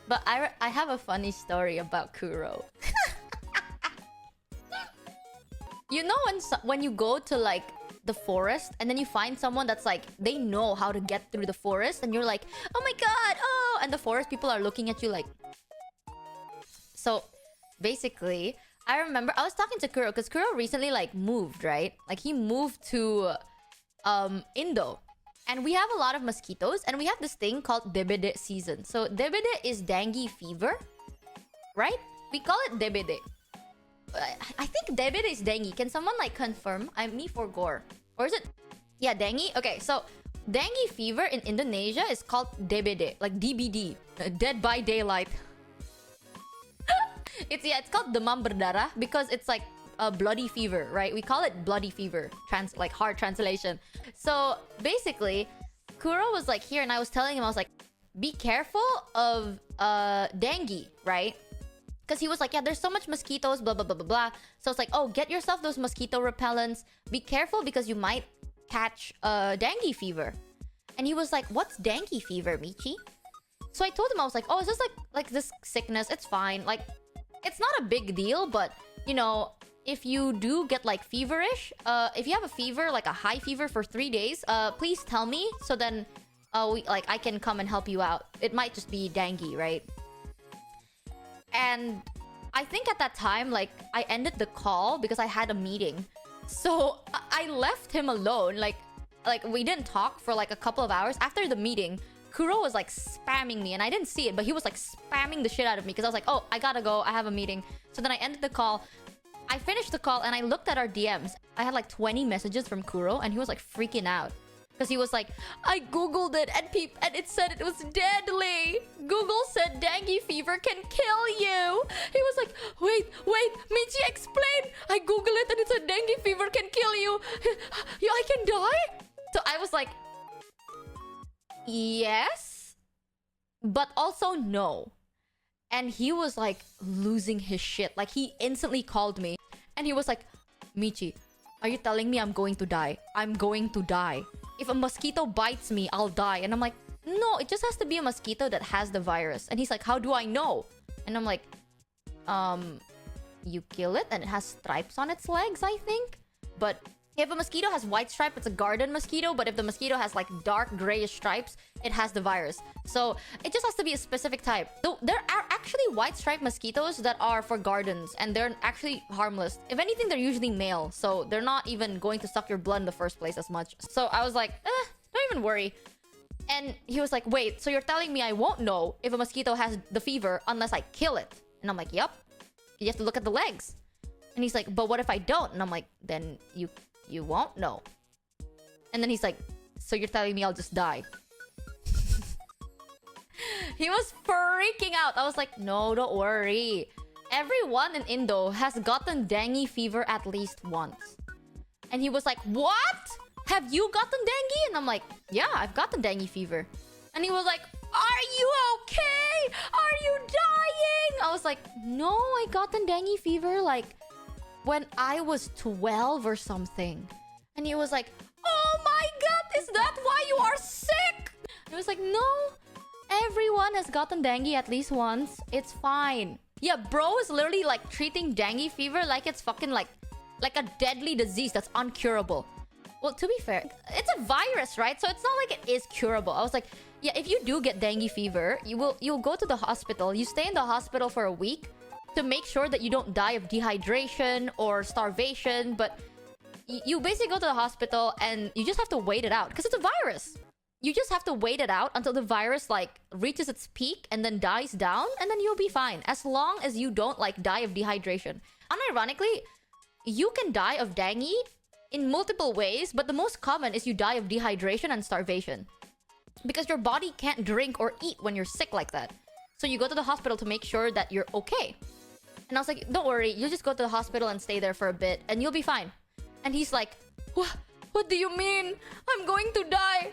But I have a funny story about Kuro. You know when you go to like the forest and then you find someone that's like they know how to get through the forest and you're like, oh my god, oh, and the forest people are looking at you like. So basically, I remember I was talking to Kuro because Kuro recently like moved, right? Like he moved to Indo. And we have a lot of mosquitoes and we have this thing called DBD season. So DBD is dengue fever, right? We call it DBD. I think DBD is dengue. Can someone like confirm? I'm me for gore. Or is it? Yeah, dengue. Okay, so dengue fever in Indonesia is called DBD, like DBD, Dead by Daylight. It's called demam berdarah because it's like a bloody fever, right? We call it bloody fever, like hard translation. So basically, Kuro was like here and I was telling him, I was like, be careful of dengue, right? Because he was like, yeah, there's so much mosquitoes, blah, blah, blah, blah, blah. So it's like, oh, get yourself those mosquito repellents. Be careful because you might catch dengue fever. And he was like, what's dengue fever, Michi? So I told him, I was like, oh, it's just like this sickness. It's fine. Like, it's not a big deal, but, you know, if you do get like feverish, if you have a fever, like a high fever for 3 days, please tell me. So then I can come and help you out. It might just be dengue, right? And I think at that time, like, I ended the call because I had a meeting. So I left him alone. Like we didn't talk for like a couple of hours. After the meeting, Kuro was like spamming me and I didn't see it, but he was like spamming the shit out of me because I was like, oh, I gotta go. I have a meeting. So then I ended the call. I finished the call and I looked at our DMs. I had like 20 messages from Kuro and he was like freaking out. Because he was like, I googled it and it said it was deadly. Google said dengue fever can kill you. He was like, wait, Michi, explain. I googled it and it said dengue fever can kill you. I can die? So I was like, yes, but also no. And he was like losing his shit. Like he instantly called me and he was like, Michi, are you telling me I'm going to die? I'm going to die. If a mosquito bites me, I'll die. And I'm like, no, it just has to be a mosquito that has the virus. And he's like, how do I know? And I'm like, you kill it and it has stripes on its legs, I think. But if a mosquito has white stripe, it's a garden mosquito. But if the mosquito has like dark grayish stripes, it has the virus. So it just has to be a specific type. Though there are actually white striped mosquitoes that are for gardens and they're actually harmless. If anything, they're usually male. So they're not even going to suck your blood in the first place as much. So I was like, don't even worry. And he was like, wait, so you're telling me I won't know if a mosquito has the fever unless I kill it? And I'm like, yep. You have to look at the legs. And he's like, but what if I don't? And I'm like, then you won't know. And then he's like, so you're telling me I'll just die? He was freaking out. I was like, no, don't worry. Everyone in Indo has gotten dengue fever at least once. And he was like, what? Have you gotten dengue? And I'm like, yeah, I've gotten dengue fever. And he was like, are you okay? Are you dying? I was like, no, I gotten dengue fever like when I was 12 or something. And he was like, oh my god, is that why you are sick? He was like, no, everyone has gotten dengue at least once. It's fine. Yeah, bro is literally like treating dengue fever like it's fucking like a deadly disease that's uncurable. Well, to be fair, it's a virus, right? So it's not like it is curable. I was like, yeah, if you do get dengue fever, you'll go to the hospital. You stay in the hospital for a week to make sure that you don't die of dehydration or starvation. But you basically go to the hospital and you just have to wait it out because it's a virus. You just have to wait it out until the virus like reaches its peak and then dies down, and then you'll be fine as long as you don't like die of dehydration. Unironically, you can die of dengue in multiple ways, but the most common is you die of dehydration and starvation because your body can't drink or eat when you're sick like that. So you go to the hospital to make sure that you're okay. And I was like, don't worry, you just go to the hospital and stay there for a bit and you'll be fine. And he's like, what do you mean? I'm going to die.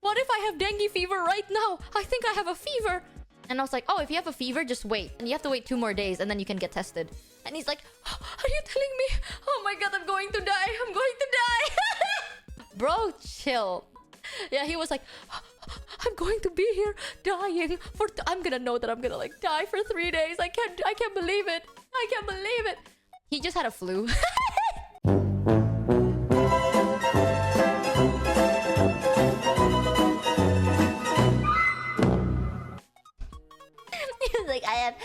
What if I have dengue fever right now? I think I have a fever. And I was like, oh, if you have a fever, just wait. And you have to wait 2 more days and then you can get tested. And he's like, are you telling me? Oh my god, I'm going to die. I'm going to die. Bro, chill. Yeah, he was like, I'm I'm going to be here dying for. I'm gonna know that I'm gonna like die for 3 days. I can't believe it. I can't believe it. He just had a flu. He's like, I have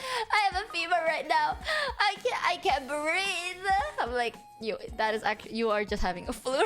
a fever right now. I can't breathe. I'm like, that is actually, you are just having a flu.